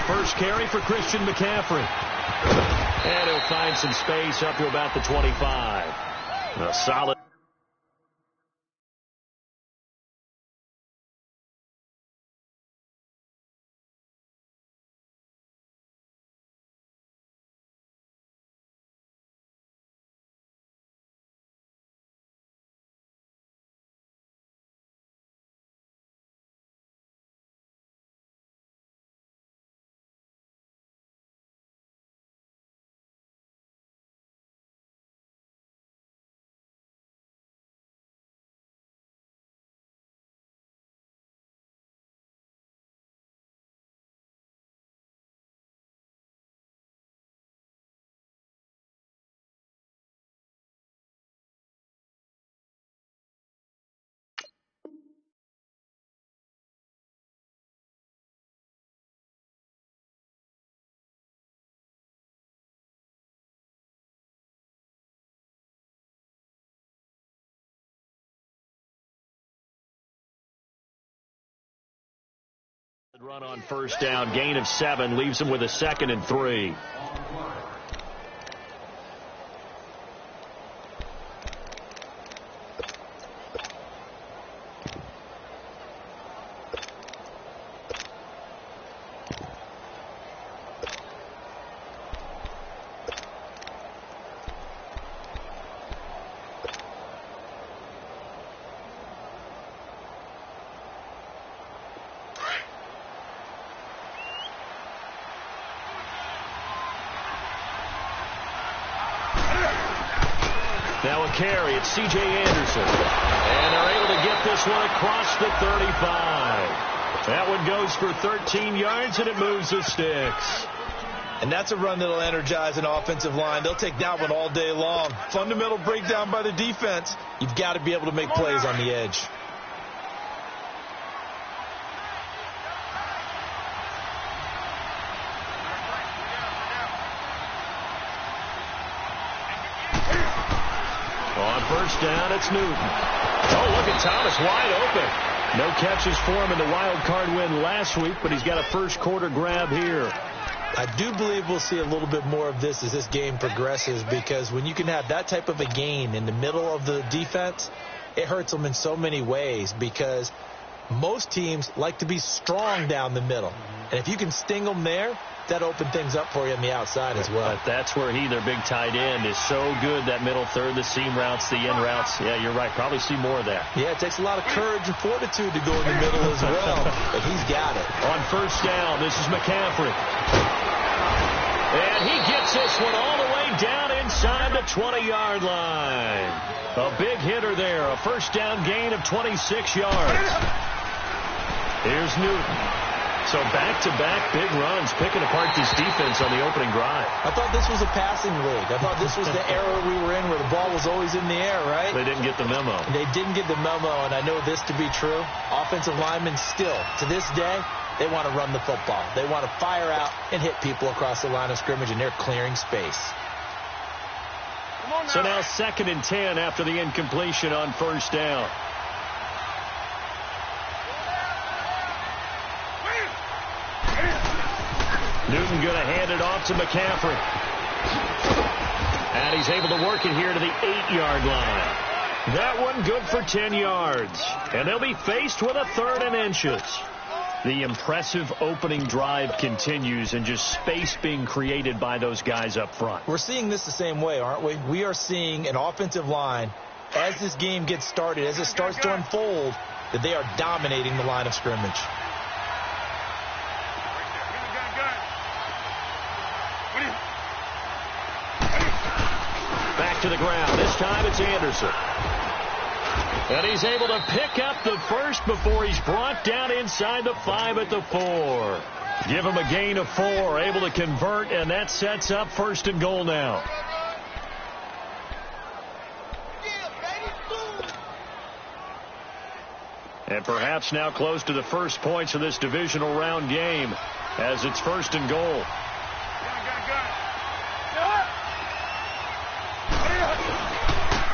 first carry for Christian McCaffrey. And he'll find some space up to about the 25. A solid. Run on first down, gain of 7, leaves him with a 2nd and 3. Now a carry, it's C.J. Anderson. And they're able to get this one across the 35. That one goes for 13 yards, and it moves the sticks. And that's a run that'll energize an offensive line. They'll take that one all day long. Fundamental breakdown by the defense. You've got to be able to make plays on the edge. First down, it's Newton. Oh, look at Thomas, wide open. No catches for him in the wild card win last week, but he's got a first quarter grab here. I do believe we'll see a little bit more of this as this game progresses, because when you can have that type of a gain in the middle of the defense, it hurts them in so many ways, because most teams like to be strong down the middle. And if you can sting them there, that opened things up for you on the outside as well. But that's where their big tight end, is so good, that middle third, the seam routes, the in routes. Yeah, you're right. Probably see more of that. Yeah, it takes a lot of courage and fortitude to go in the middle as well. But he's got it. On first down, this is McCaffrey. And he gets this one all the way down inside the 20-yard line. A big hitter there. A first down gain of 26 yards. Here's Newton. So back-to-back big runs, picking apart this defense on the opening drive. I thought this was a passing league. I thought this was the era we were in where the ball was always in the air, right? They didn't get the memo. They didn't get the memo, and I know this to be true. Offensive linemen still, to this day, they want to run the football. They want to fire out and hit people across the line of scrimmage, and they're clearing space. So now 2nd and 10 after the incompletion on first down. Newton going to hand it off to McCaffrey. And he's able to work it here to the 8-yard line. That one good for 10 yards. And they'll be faced with a 3rd and inches. The impressive opening drive continues, and just space being created by those guys up front. We're seeing this the same way, aren't we? We are seeing an offensive line, as this game gets started, as it starts to unfold, that they are dominating the line of scrimmage. Back to the ground. This time it's Anderson. And he's able to pick up the first before he's brought down inside the 5 at the 4. Give him a gain of 4, able to convert, and that sets up 1st and goal now. And perhaps now close to the first points of this divisional round game, as it's 1st and goal.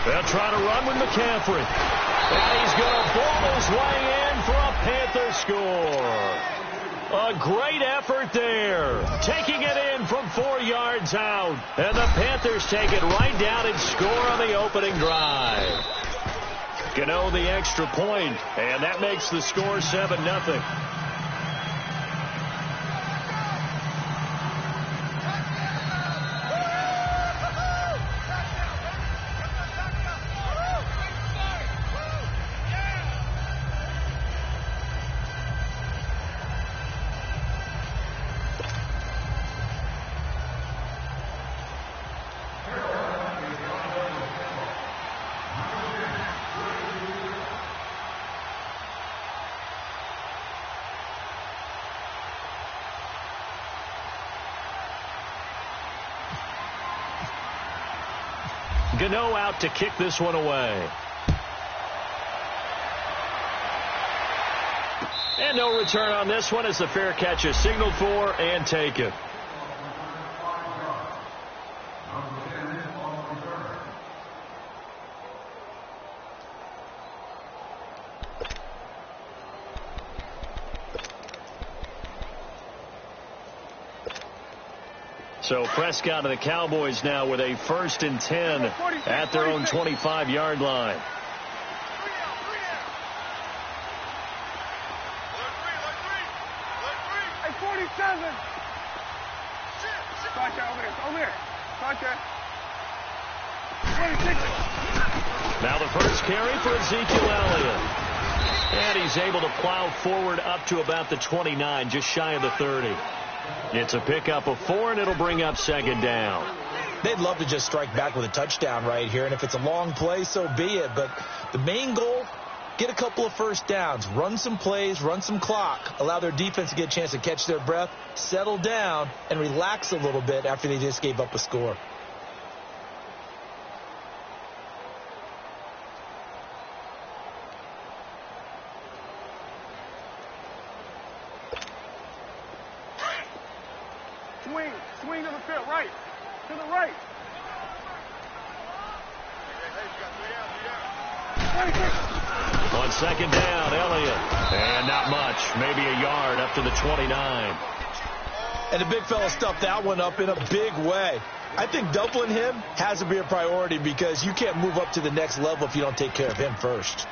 They'll try to run with McCaffrey. And he's going to ball his way in for a Panther score. A great effort there. Taking it in from 4 yards out. And the Panthers take it right down and score on the opening drive. Gano the extra point, and that makes the score 7-0. Gano out to kick this one away. And no return on this one as the fair catch is signaled for and taken. So Prescott and the Cowboys now with a 1st and 10 at their own 25-yard line. Hey, 47. Over here. 26. Now the first carry for Ezekiel Elliott. And he's able to plow forward up to about the 29, just shy of the 30. It's a pickup of 4, and it'll bring up 2nd down. They'd love to just strike back with a touchdown right here, and if it's a long play, so be it. But the main goal, get a couple of first downs, run some plays, run some clock, allow their defense to get a chance to catch their breath, settle down, and relax a little bit after they just gave up a score. Swing to the field, right. To the right. On 2nd down, Elliott. And not much. Maybe a yard up to the 29. And the big fella stuffed that one up in a big way. I think doubling him has to be a priority because you can't move up to the next level if you don't take care of him first.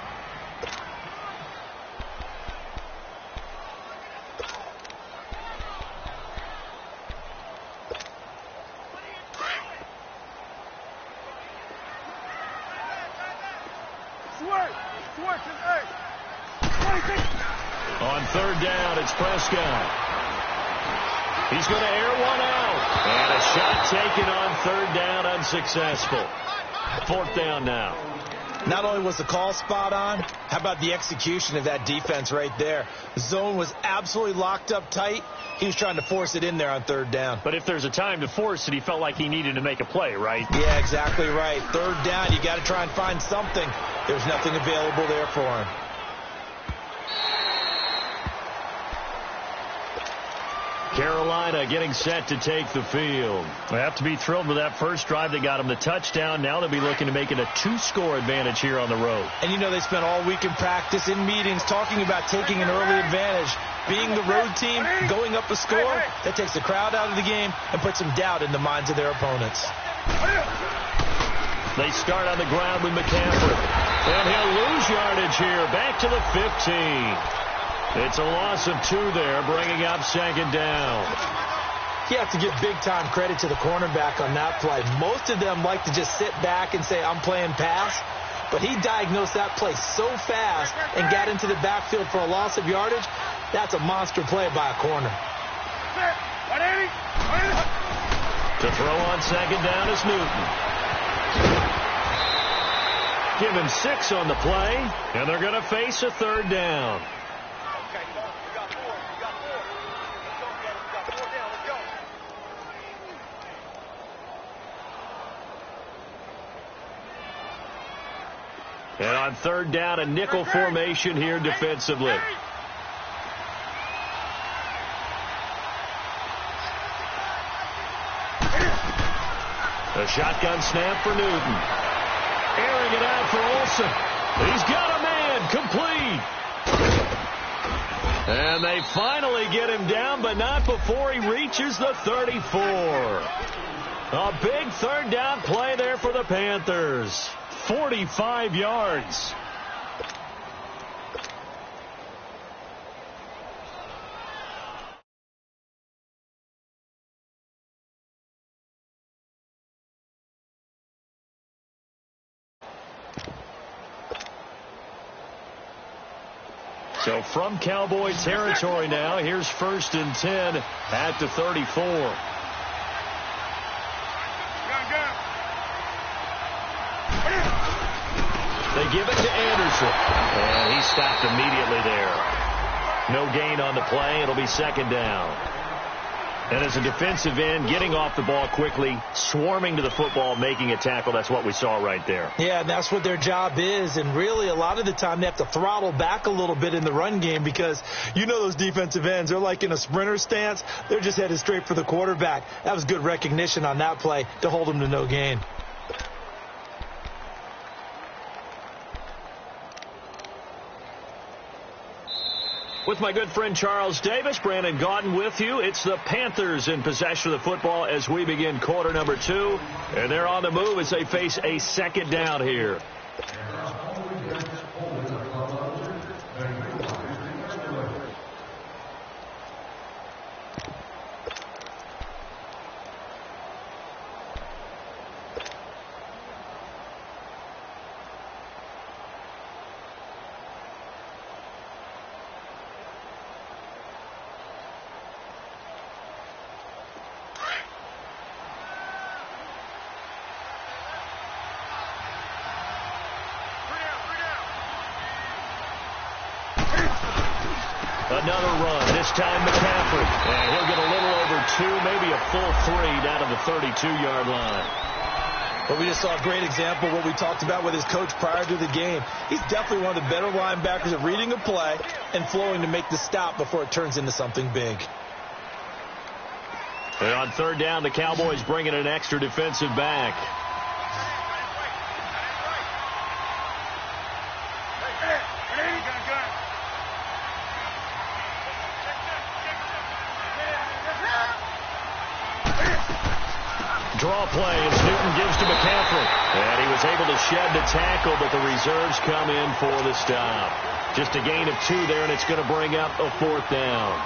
On 3rd down, it's Prescott. He's going to air one out. And a shot taken on 3rd down, unsuccessful. 4th down now. Not only was the call spot on, how about the execution of that defense right there? The zone was absolutely locked up tight. He was trying to force it in there on 3rd down. But if there's a time to force it, he felt like he needed to make a play, right? Yeah, exactly right. 3rd down, you got to try and find something. There's nothing available there for him. Carolina getting set to take the field. They have to be thrilled with that first drive. They got him the touchdown. Now they'll be looking to make it a 2-score advantage here on the road. And you know they spent all week in practice, in meetings, talking about taking an early advantage. Being the road team, going up a score, that takes the crowd out of the game and puts some doubt in the minds of their opponents. They start on the ground with McCaffrey. And he'll lose yardage here. Back to the 15. It's a loss of 2 there, bringing up 2nd down. You have to give big-time credit to the cornerback on that play. Most of them like to just sit back and say, I'm playing pass. But he diagnosed that play so fast and got into the backfield for a loss of yardage. That's a monster play by a corner. To throw on 2nd down is Newton. Give him 6 on the play, and they're going to face a 3rd down. And on 3rd down, a nickel formation here defensively. A shotgun snap for Newton. Airing it out for Olsen. He's got a man. Complete. And they finally get him down, but not before he reaches the 34. A big third down play there for the Panthers. 45 yards. So from Cowboy territory now, here's 1st and 10 at the 34. They give it to Anderson. And he stopped immediately there. No gain on the play. It'll be 2nd down. And as a defensive end, getting off the ball quickly, swarming to the football, making a tackle, that's what we saw right there. Yeah, and that's what their job is. And really, a lot of the time, they have to throttle back a little bit in the run game because you know those defensive ends, they're like in a sprinter stance. They're just headed straight for the quarterback. That was good recognition on that play to hold them to no gain. With my good friend Charles Davis, Brandon Gaudin with you. It's the Panthers in possession of the football as we begin quarter number 2. And they're on the move as they face a 2nd down here. Another run, this time McCaffrey. And he'll get a little over 2, maybe a full 3 down to the 32-yard line. But we just saw a great example of what we talked about with his coach prior to the game. He's definitely one of the better linebackers at reading a play and flowing to make the stop before it turns into something big. And on 3rd down, the Cowboys bring in an extra defensive back. Draw play as Newton gives to McCaffrey. And he was able to shed the tackle, but the reserves come in for the stop. Just a gain of 2 there, and it's going to bring up a 4th down.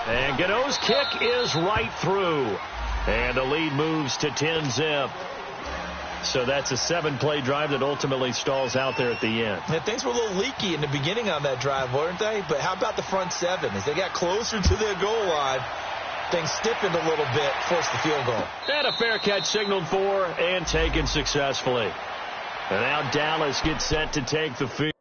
And Gano's kick is right through. And the lead moves to 10-zip. So that's a 7-play drive that ultimately stalls out there at the end. Yeah, things were a little leaky in the beginning on that drive, weren't they? But how about the front 7? As they got closer to their goal line, things stiffened a little bit, forced the field goal. And a fair catch signaled for and taken successfully. And now Dallas gets set to take the field.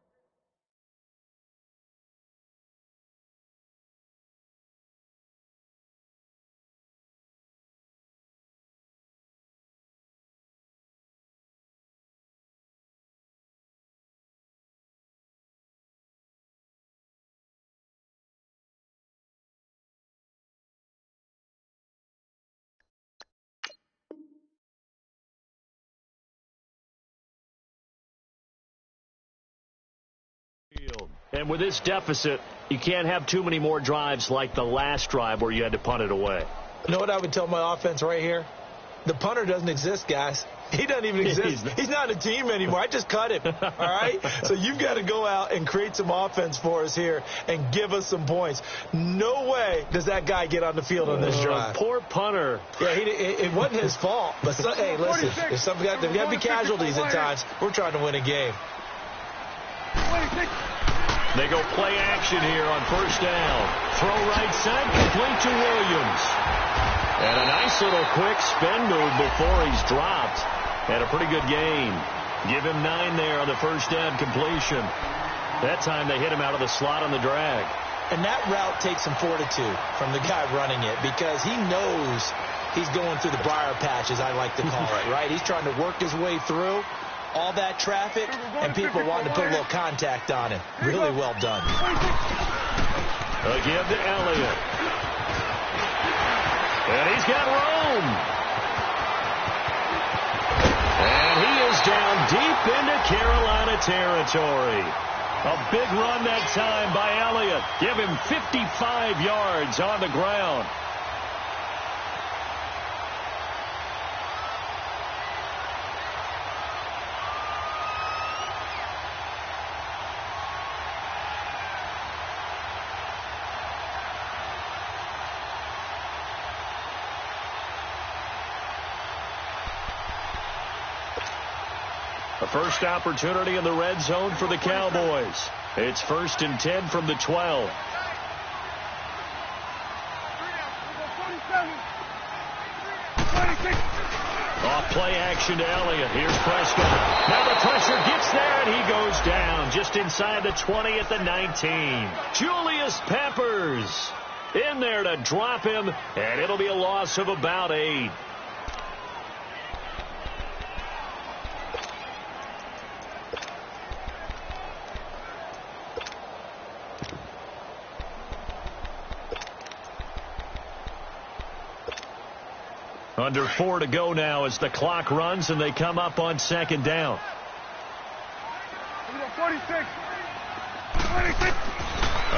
And with this deficit, you can't have too many more drives like the last drive where you had to punt it away. You know what I would tell my offense right here? The punter doesn't exist, guys. He doesn't even exist. He's not a team anymore. I just cut him, all right? So you've got to go out and create some offense for us here and give us some points. No way does that guy get on the field on this drive. Poor punter. Yeah, it wasn't his fault. But, hey, listen, there's got to be casualties at times. We're trying to win a game. They go play action here on 1st down. Throw right side, complete to Williams. And a nice little quick spin move before he's dropped. And a pretty good gain. Give him 9 there on the 1st down completion. That time they hit him out of the slot on the drag. And that route takes some fortitude from the guy running it because he knows he's going through the briar patch, as I like to call it, right? He's trying to work his way through all that traffic, and people wanting to put a little contact on him. Really well done. A give to Elliott. And he's got room. And deep into Carolina territory. A big run that time by Elliott. Give him 55 yards on the ground. A first opportunity in the red zone for the Cowboys. It's 1st and 10 from the 12. Off play action to Elliott. Here's Prescott. Now the pressure gets there, and he goes down just inside the 20 at the 19. Julius Peppers in there to drop him, and it'll be a loss of about 8. Under 4 to go now as the clock runs and they come up on 2nd down. 46. A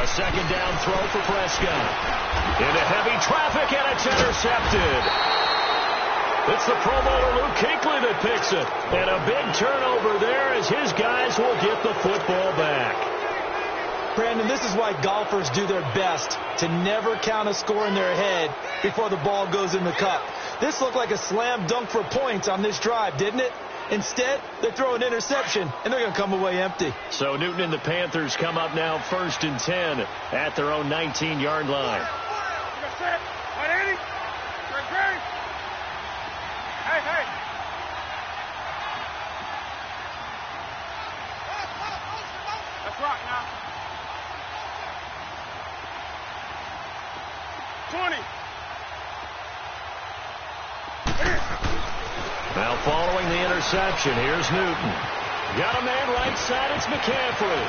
2nd down throw for Prescott. Into heavy traffic, and it's intercepted. It's the Pro Bowler Luke Kuechly that picks it. And a big turnover there as his guys will get the football back. Brandon, this is why golfers do their best to never count a score in their head before the ball goes in the cup. This looked like a slam dunk for points on this drive, didn't it? Instead, they throw an interception, and they're going to come away empty. So Newton and the Panthers come up now 1st and 10 at their own 19-yard line. Hey. Let's rock now. 20. Now following the interception, here's Newton. Got a man right side, it's McCaffrey.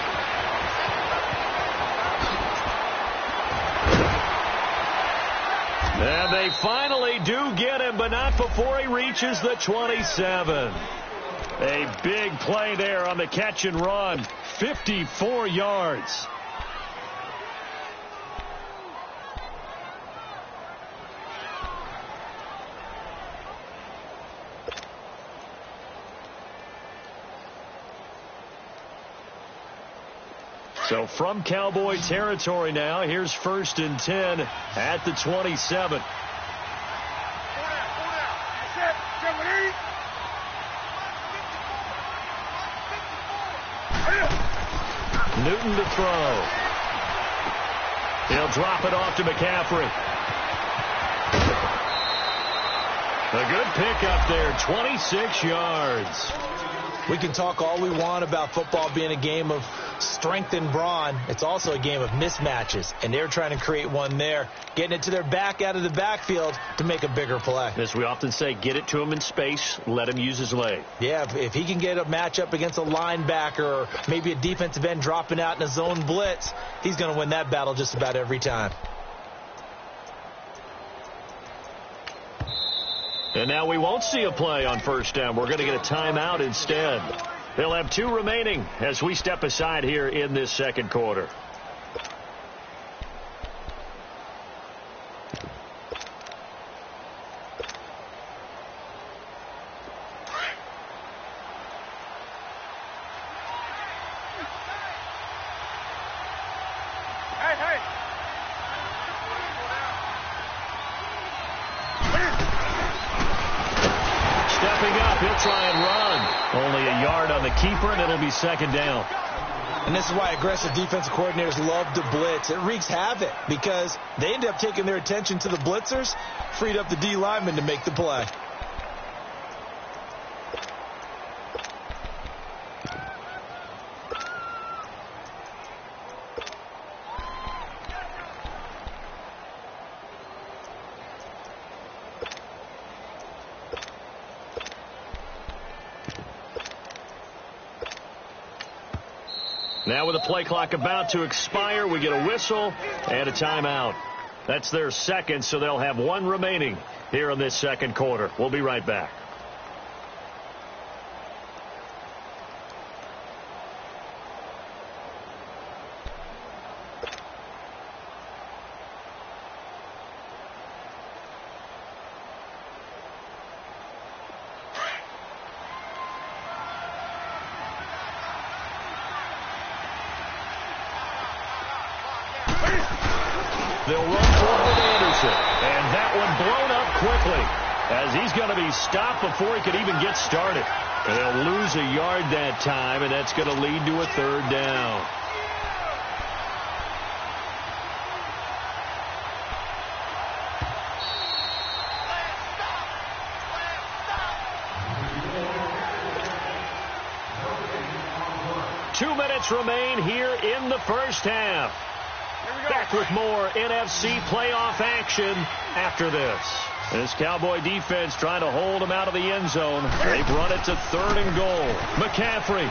And they finally do get him, but not before he reaches the 27. A big play there on the catch and run. 54 yards. So from Cowboy territory now, here's 1st and 10 at the 27. Newton to throw. He'll drop it off to McCaffrey. A good pickup there, 26 yards. We can talk all we want about football being a game of strength and brawn. It's also a game of mismatches, and they're trying to create one there, getting it to their back out of the backfield to make a bigger play. As we often say, get it to him in space, let him use his leg. Yeah, if he can get a matchup against a linebacker or maybe a defensive end dropping out in a zone blitz, he's going to win that battle just about every time. And now we won't see a play on 1st down. We're going to get a timeout instead. They'll have 2 remaining as we step aside here in this 2nd quarter. Hey. Stepping up, he'll try and run. Only a yard on the keeper, and it'll be 2nd down. And this is why aggressive defensive coordinators love to blitz. It wreaks havoc because they end up taking their attention to the blitzers, freed up the D lineman to make the play. Now with the play clock about to expire, we get a whistle and a timeout. That's their 2nd, so they'll have 1 remaining here in this 2nd quarter. We'll be right back. They'll run for it with Anderson. And that one blown up quickly as he's going to be stopped before he could even get started. And they'll lose a yard that time, and that's going to lead to a third down. Two minutes remain here in the first half. Back with more NFC playoff action after this. This Cowboy defense trying to hold him out of the end zone. They've run it to 3rd and goal. McCaffrey.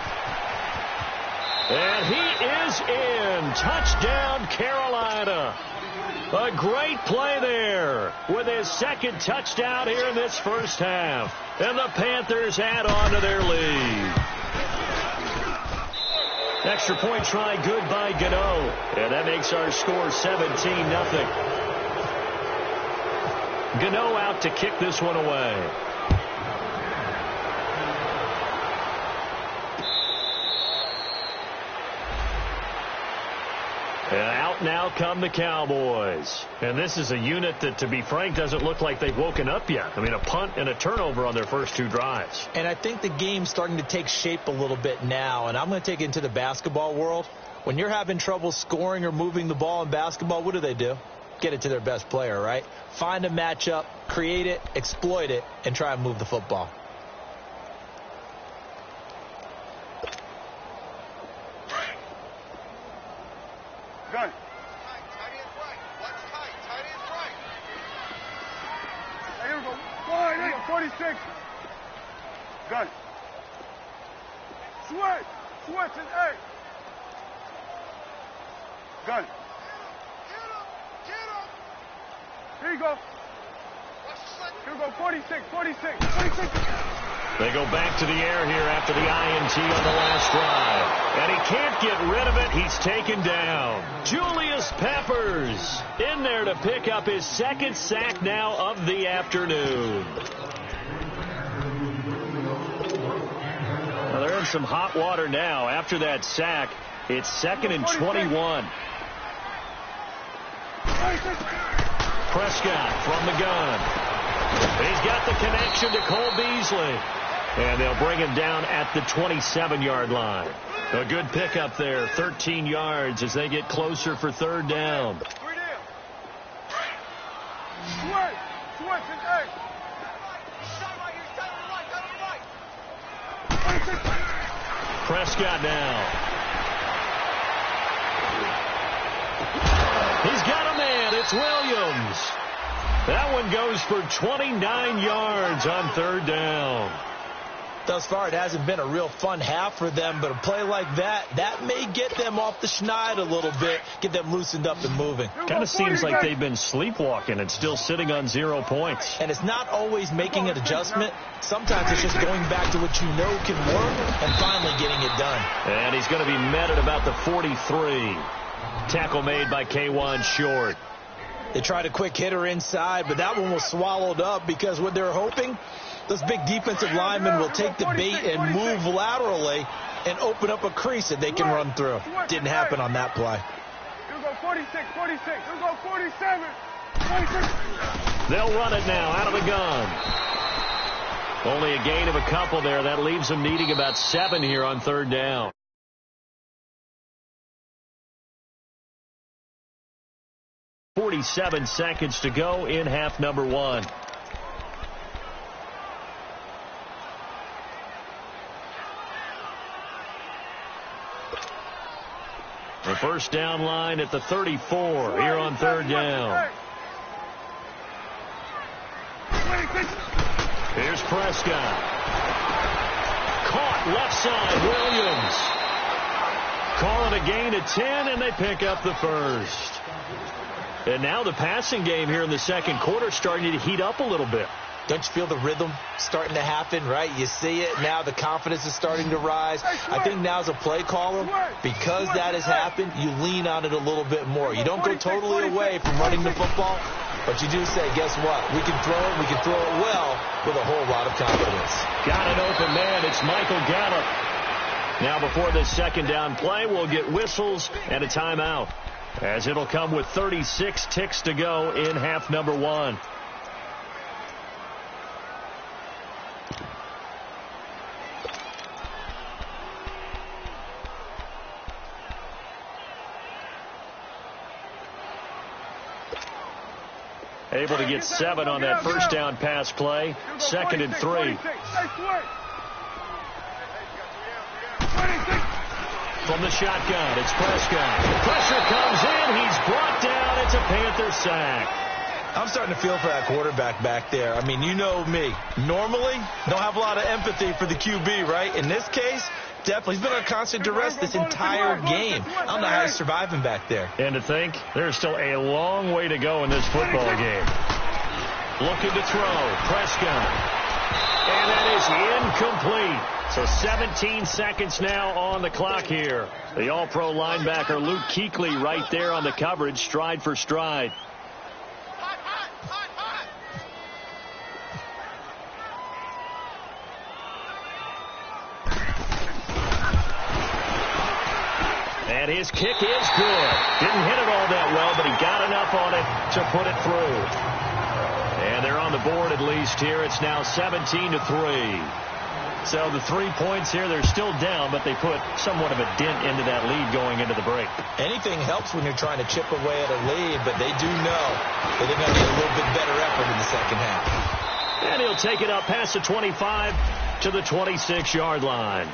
And he is in. Touchdown, Carolina. A great play there with his second touchdown here in this first half. And the Panthers add on to their lead. Extra point try good by Gano. And that makes our score 17-0. Gano out to kick this one away. And out now come the Cowboys. And this is a unit that, to be frank, doesn't look like they've woken up yet. I mean, a punt and a turnover on their first two drives. And I think the game's starting to take shape a little bit now. And I'm going to take it into the basketball world. When you're having trouble scoring or moving the ball in basketball, what do? Get it to their best player, right? Find a matchup, create it, exploit it, and try and move the football. Gun. Tight end right. What's tight? Tight end right. Hey, here we go. Here we go. 46. Gun. Switch. Switch and A. Gun. Get him. Here you go. Here we go. 46. 46. 46. They go back to the air here after the INT on the last drive. And he can't get rid of it. He's taken down. Julius Peppers in there to pick up his second sack now of the afternoon. Well, they're in some hot water now. After that sack, it's 2nd and 21. Prescott from the gun. He's got the connection to Cole Beasley. And they'll bring him down at the 27-yard line. A good pickup there, 13 yards as they get closer for 3rd down. Prescott now. He's got a man. It's Williams. That one goes for 29 yards on 3rd down. Thus far, it hasn't been a real fun half for them, but a play like that may get them off the schneid a little bit, get them loosened up and moving. Kind of seems like they've been sleepwalking and still sitting on 0 points. And it's not always making an adjustment. Sometimes it's just going back to what you know can work and finally getting it done. And he's going to be met at about the 43. Tackle made by K1 Short. They tried a quick hitter inside, but that one was swallowed up because what they're hoping, those big defensive linemen will take the bait and move laterally and open up a crease that they can run through. Didn't happen on that play. Here we go, 46, 46. Here we go, 47, 46. They'll run it now out of the gun. Only a gain of a couple there. That leaves them needing about 7 here on 3rd down. .47 seconds to go in half number 1. The first down line at the 34 here on 3rd down. Here's Prescott. Caught left side, Williams. Call it a gain of 10, and they pick up the first. And now the passing game here in the second quarter starting to heat up a little bit. Don't you feel the rhythm starting to happen, right? You see it. Now the confidence is starting to rise. I think now as a play caller, because that has happened, you lean on it a little bit more. You don't go totally away from running the football, but you do say, guess what? We can throw it. We can throw it well with a whole lot of confidence. Got an open man. It's Michael Gallup. Now before this second down play, we'll get whistles and a timeout. as it'll come with 36 ticks to go in half number one. Able to get 7 on that first down pass play. 2nd and 3. From the shotgun, it's Prescott. Pressure comes in. He's brought down. It's a Panther sack. I'm starting to feel for that quarterback back there. I mean, you know me. Normally, don't have a lot of empathy for the QB, right? In this case, definitely. He's been on constant duress this entire game. I don't know how he's surviving back there. And to think, there's still a long way to go in this football game. Looking to throw. Prescott. And that is incomplete. So 17 seconds now on the clock here. The all-pro linebacker Luke Kuechly right there on the coverage, stride for stride. And his kick is good. Didn't hit it all that well, but he got enough on it to put it through. And they're on the board at least here. It's now 17-3. So the 3 points here, they're still down, but they put somewhat of a dent into that lead going into the break. Anything helps when you're trying to chip away at a lead, but they do know that they're going to get a little bit better effort in the second half. And he'll take it up past the 25 to the 26-yard line.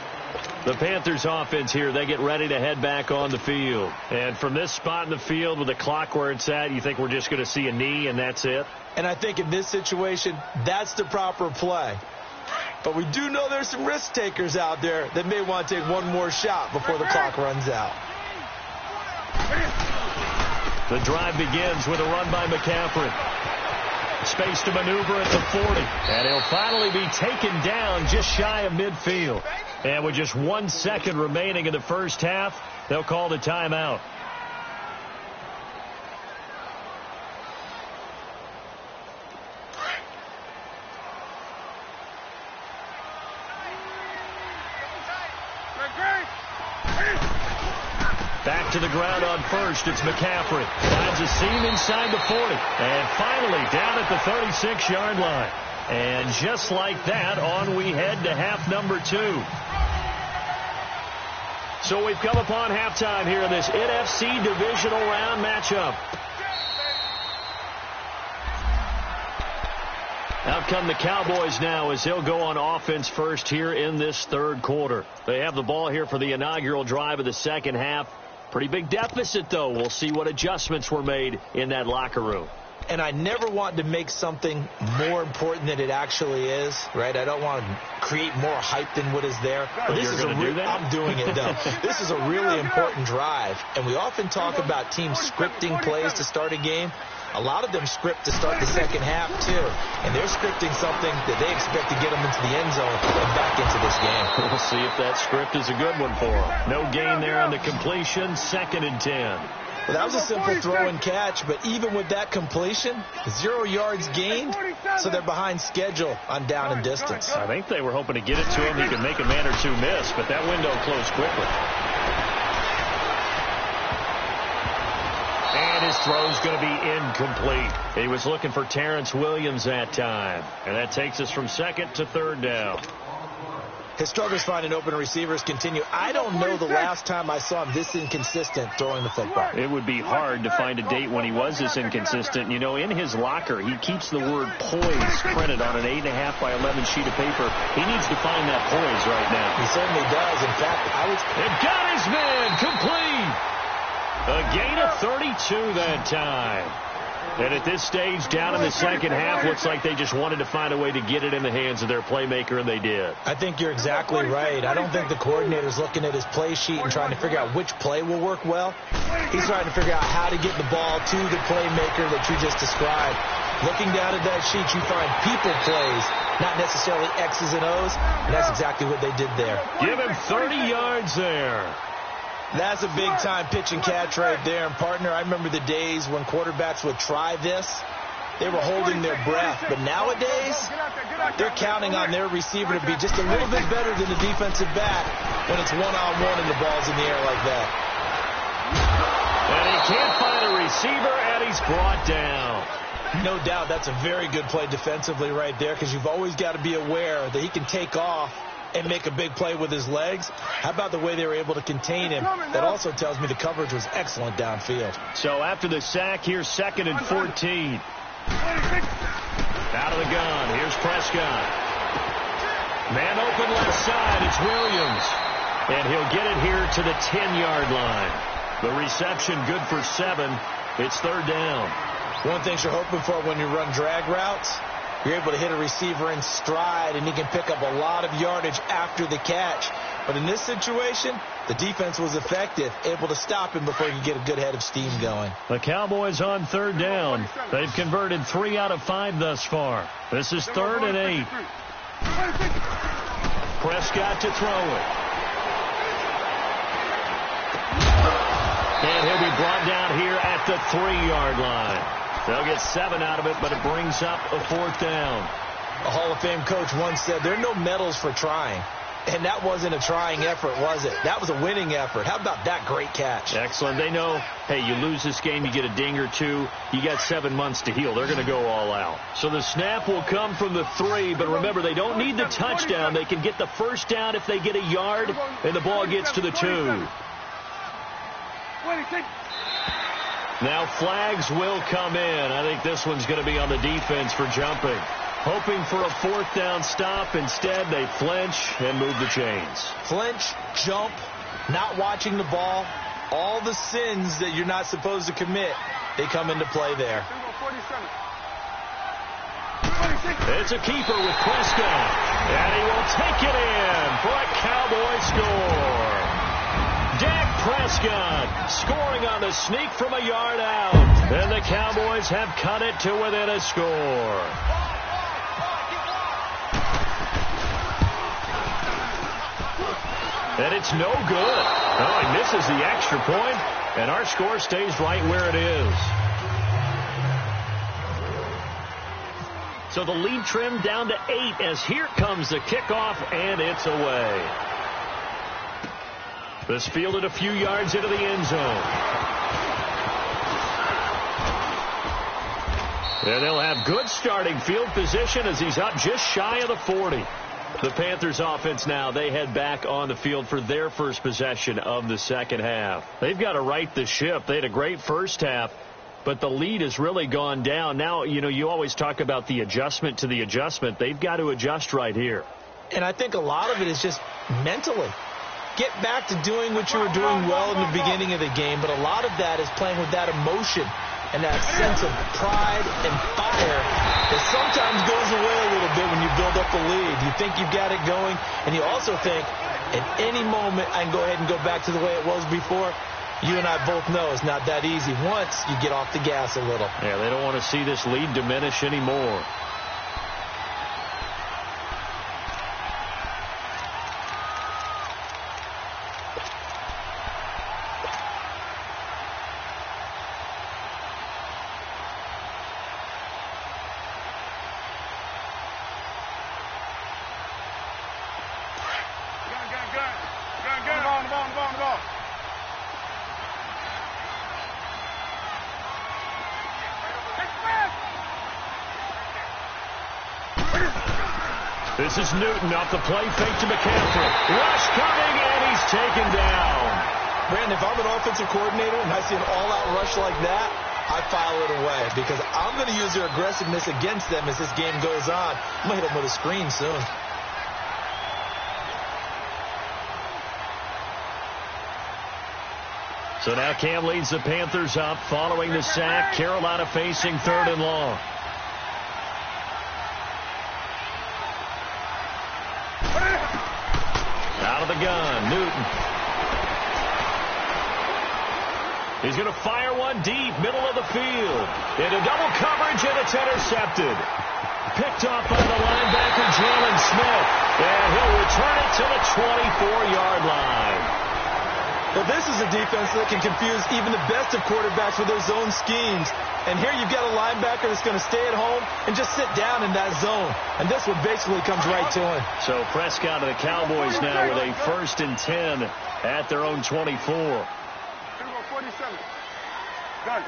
The Panthers offense here, they get ready to head back on the field. And from this spot in the field with the clock where it's at, you think we're just going to see a knee and that's it? And I think in this situation, that's the proper play. But we do know there's some risk takers out there that may want to take one more shot before the clock runs out. The drive begins with a run by McCaffrey. Space to maneuver at the 40. And he'll finally be taken down just shy of midfield. And with just 1 second remaining in the first half, they'll call the timeout. Back to the ground on first. It's McCaffrey. Finds a seam inside the 40. And finally down at the 36-yard line. And just like that, on we head to half number 2. So we've come upon halftime here in this NFC divisional round matchup. Out come the Cowboys now as they'll go on offense first here in this third quarter. They have the ball here for the inaugural drive of the second half. Pretty big deficit, though. We'll see what adjustments were made in that locker room. And I never want to make something more important than it actually is, right? I don't want to create more hype than what is there. But this is I'm doing it, though. This is a really important drive. And we often talk about teams scripting plays to start a game. A lot of them script to start the second half, too. And they're scripting something that they expect to get them into the end zone and back into this game. We'll see if that script is a good one for them. No gain there on the completion. 2nd and 10. Well, that was a simple throw and catch, but even with that completion, 0 yards gained, so they're behind schedule on down and distance. I think they were hoping to get it to him. He could make a man or two miss, but that window closed quickly. And his throw's going to be incomplete. He was looking for Terrence Williams that time. And that takes us from 2nd to 3rd down. His struggles finding open receivers continue. I don't know the last time I saw him this inconsistent throwing the football. It would be hard to find a date when he was this inconsistent. You know, in his locker, he keeps the word poise printed on an 8.5 by 11 sheet of paper. He needs to find that poise right now. He certainly does. In fact, It got his man complete. A gain of 32 that time. And at this stage, down in the second half, looks like they just wanted to find a way to get it in the hands of their playmaker, and they did. I think you're exactly right. I don't think the coordinator's looking at his play sheet and trying to figure out which play will work well. He's trying to figure out how to get the ball to the playmaker that you just described. Looking down at that sheet, you find people plays, not necessarily X's and O's, and that's exactly what they did there. Give him 30 yards there. That's a big-time pitch and catch right there. And, partner, I remember the days when quarterbacks would try this. They were holding their breath. But nowadays, they're counting on their receiver to be just a little bit better than the defensive back when it's one-on-one and the ball's in the air like that. And he can't find a receiver, and he's brought down. No doubt that's a very good play defensively right there, because you've always got to be aware that he can take off and make a big play with his legs. How about the way they were able to contain him? That also tells me the coverage was excellent downfield. So after the sack, here's 2nd and 14. Out of the gun, here's Prescott. Man open left side, it's Williams. And he'll get it here to the 10-yard line. The reception good for 7. It's 3rd down. One thing you're hoping for when you run drag routes, you're able to hit a receiver in stride, and he can pick up a lot of yardage after the catch. But in this situation, the defense was effective, able to stop him before he could get a good head of steam going. The Cowboys on 3rd down. They've converted 3 out of 5 thus far. This is 3rd and 8. Prescott to throw it. And he'll be brought down here at the 3-yard line. They'll get 7 out of it, but it brings up a 4th down. A Hall of Fame coach once said, there are no medals for trying. And that wasn't a trying effort, was it? That was a winning effort. How about that great catch? Excellent. They know, hey, you lose this game, you get a ding or 2. You got 7 months to heal. They're going to go all out. So the snap will come from the 3, but remember, they don't need the touchdown. They can get the 1st down if they get a yard, and the ball gets to the 2. Now flags will come in. I think this one's going to be on the defense for jumping. Hoping for a 4th down stop. Instead, they flinch and move the chains. Flinch, jump, not watching the ball. All the sins that you're not supposed to commit, they come into play there. It's a keeper with Prescott. And he will take it in for a Cowboy score. Dak Prescott scoring on the sneak from a yard out. And the Cowboys have cut it to within a score. And it's no good. Oh, he misses the extra point, and our score stays right where it is. So the lead trimmed down to 8 as here comes the kickoff, and it's away. This fielded a few yards into the end zone. And they'll have good starting field position as he's up just shy of the 40. The Panthers offense now, they head back on the field for their first possession of the second half. They've got to right the ship. They had a great first half, but the lead has really gone down. Now, you know, you always talk about the adjustment to the adjustment. They've got to adjust right here. And I think a lot of it is just mentally. Get back to doing what you were doing well in the beginning of the game, but a lot of that is playing with that emotion and that sense of pride and fire that sometimes goes away a little bit when you build up a lead. You think you've got it going, and you also think at any moment I can go ahead and go back to the way it was before. You and I both know it's not that easy once you get off the gas a little. Yeah, they don't want to see this lead diminish anymore. This is Newton off the play fake to McCaffrey. Rush coming, and he's taken down. Brandon, if I'm an offensive coordinator and I see an all-out rush like that, I file it away because I'm going to use their aggressiveness against them as this game goes on. I'm going to hit them with a screen soon. So now Cam leads the Panthers up following the sack. Carolina facing 3rd and long. Out of the gun, Newton. He's going to fire one deep, middle of the field. Into double coverage, and it's intercepted. Picked off by the linebacker, Jalen Smith. And he'll return it to the 24-yard line. Well, this is a defense that can confuse even the best of quarterbacks with their zone schemes. And here you've got a linebacker that's going to stay at home and just sit down in that zone. And this one basically comes right to him. So Prescott and the Cowboys now with a 1st and 10 at their own 24. Gun.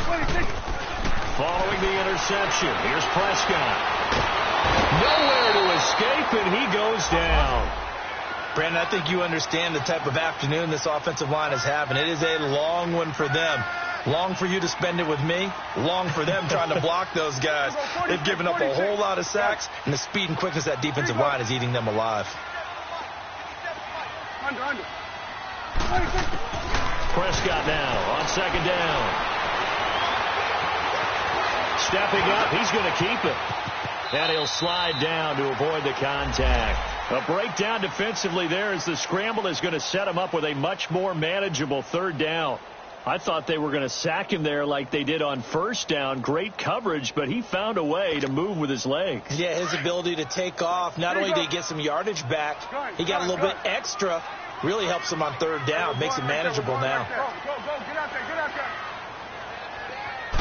26. Following the interception, here's Prescott. Nowhere to escape, and he goes down. Brandon, I think you understand the type of afternoon this offensive line is having. It is a long one for them. Long for you to spend it with me. Long for them trying to block those guys. They've given up a whole lot of sacks, and the speed and quickness of that defensive line is eating them alive. Under. Prescott now on second down. Stepping up, he's going to keep it. And he'll slide down to avoid the contact. A breakdown defensively there as the scramble is going to set him up with a much more manageable third down. I thought they were going to sack him there like they did on first down. Great coverage, but he found a way to move with his legs. Yeah, his ability to take off. Not only did he get some yardage back, he got a little bit extra. Really helps him on third down. Makes it manageable now. Go. Get out there.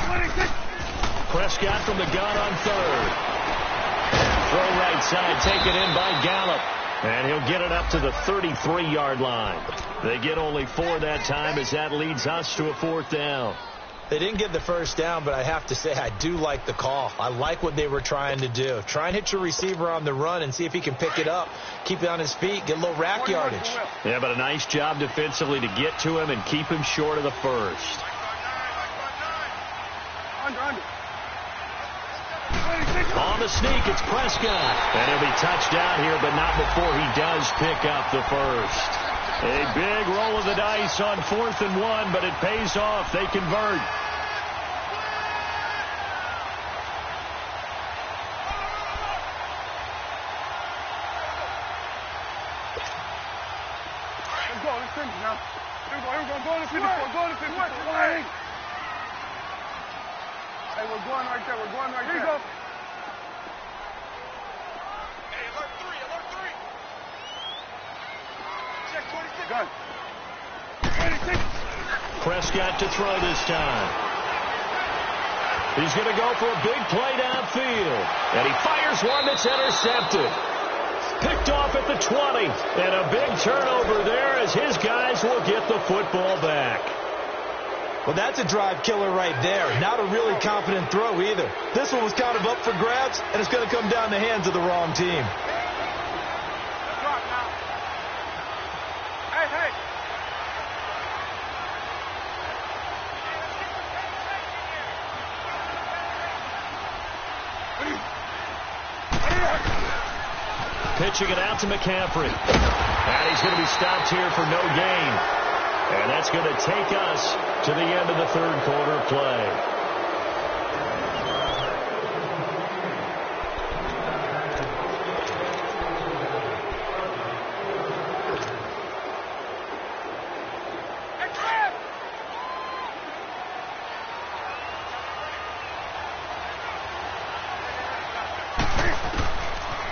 26. Prescott from the gun on third. Throw right side, taken in by Gallup. And he'll get it up to the 33-yard line. They get only 4 that time as that leads us to a fourth down. They didn't get the first down, but I have to say I do like the call. I like what they were trying to do. Try and hit your receiver on the run and see if he can pick it up, keep it on his feet, get a little rack yardage. Yeah, but a nice job defensively to get to him and keep him short of the first. Under. On the sneak, it's Prescott. And he'll be touched down here, but not before he does pick up the first. A big roll of the dice on 4th and 1, but it pays off. They convert. Let's go. Let's finish now. Here we go. Go to 54. Hey, we're going right there. Here you go. Hey, alert 3. Check 26. Gun. 26. Prescott to throw this time. He's going to go for a big play downfield. And he fires one that's intercepted. Picked off at the 20. And a big turnover there as his guys will get the football back. Well, that's a drive killer right there. Not a really confident throw either. This one was kind of up for grabs, and it's going to come down the hands of the wrong team. Drop now. Hey. Pitching it out to McCaffrey. And he's going to be stopped here for no gain. And that's going to take us to the end of the third quarter play.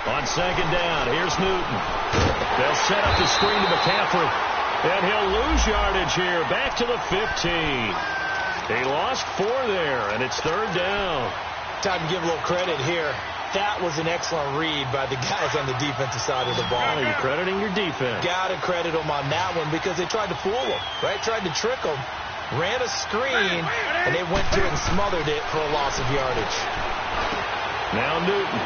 On second down, here's Newton. They'll set up the screen to McCaffrey. And he'll lose yardage here, back to the 15. He lost 4 there, and it's third down. Time to give a little credit here. That was an excellent read by the guys on the defensive side of the ball. Oh, you're crediting your defense. Got to credit them on that one because they tried to fool them, right? Tried to trick them. Ran a screen, and they went to it and smothered it for a loss of yardage. Now Newton.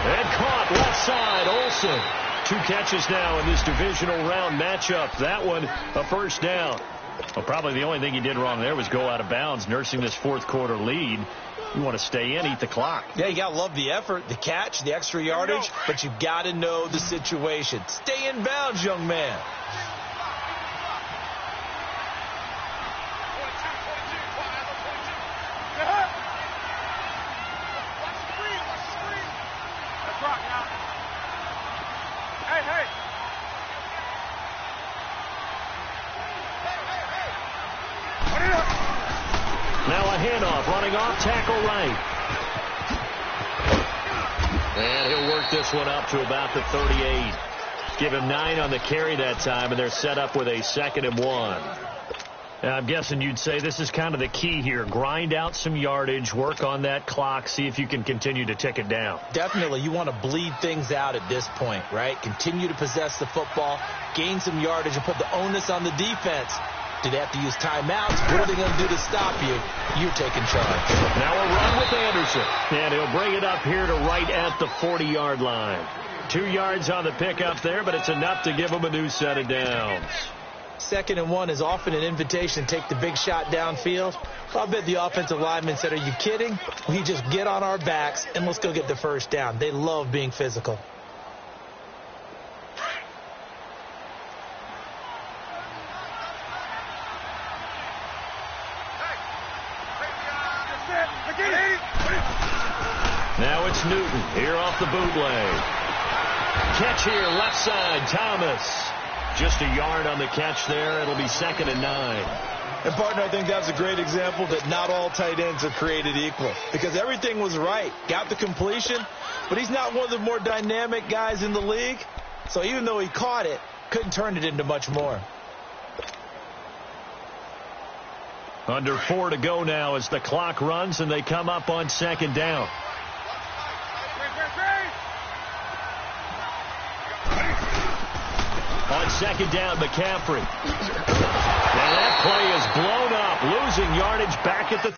And caught left side, Olsen. 2 catches now in this divisional round matchup. That one, a first down. Well, probably the only thing he did wrong there was go out of bounds, nursing this fourth quarter lead. You want to stay in, eat the clock. Yeah, you got to love the effort, the catch, the extra yardage, but you got to know the situation. Stay in bounds, young man. Now a handoff, running off tackle right. And he'll work this one up to about the 38. Give him 9 on the carry that time, and they're set up with a 2nd and 1. Now, I'm guessing you'd say this is kind of the key here. Grind out some yardage, work on that clock, see if you can continue to tick it down. Definitely. You want to bleed things out at this point, right? Continue to possess the football, gain some yardage, and put the onus on the defense. Do they have to use timeouts? What are they going to do to stop you? You're taking charge. Now a run with Anderson. And he'll bring it up here to right at the 40-yard line. 2 yards on the pickup there, but it's enough to give him a new set of downs. 2nd and 1 is often an invitation to take the big shot downfield. I bet the offensive lineman said, are you kidding? We just get on our backs and let's go get the first down. They love being physical. Now it's Newton here off the bootleg. Catch here, left side, Thomas. Just a yard on the catch there. It'll be 2nd and 9. And, partner, I think that's a great example that not all tight ends are created equal. Because everything was right. Got the completion, but he's not one of the more dynamic guys in the league. So even though he caught it, couldn't turn it into much more. Under 4 to go now as the clock runs and they come up on 2nd down. On 2nd down, McCaffrey. And that play is blown up, losing yardage back at the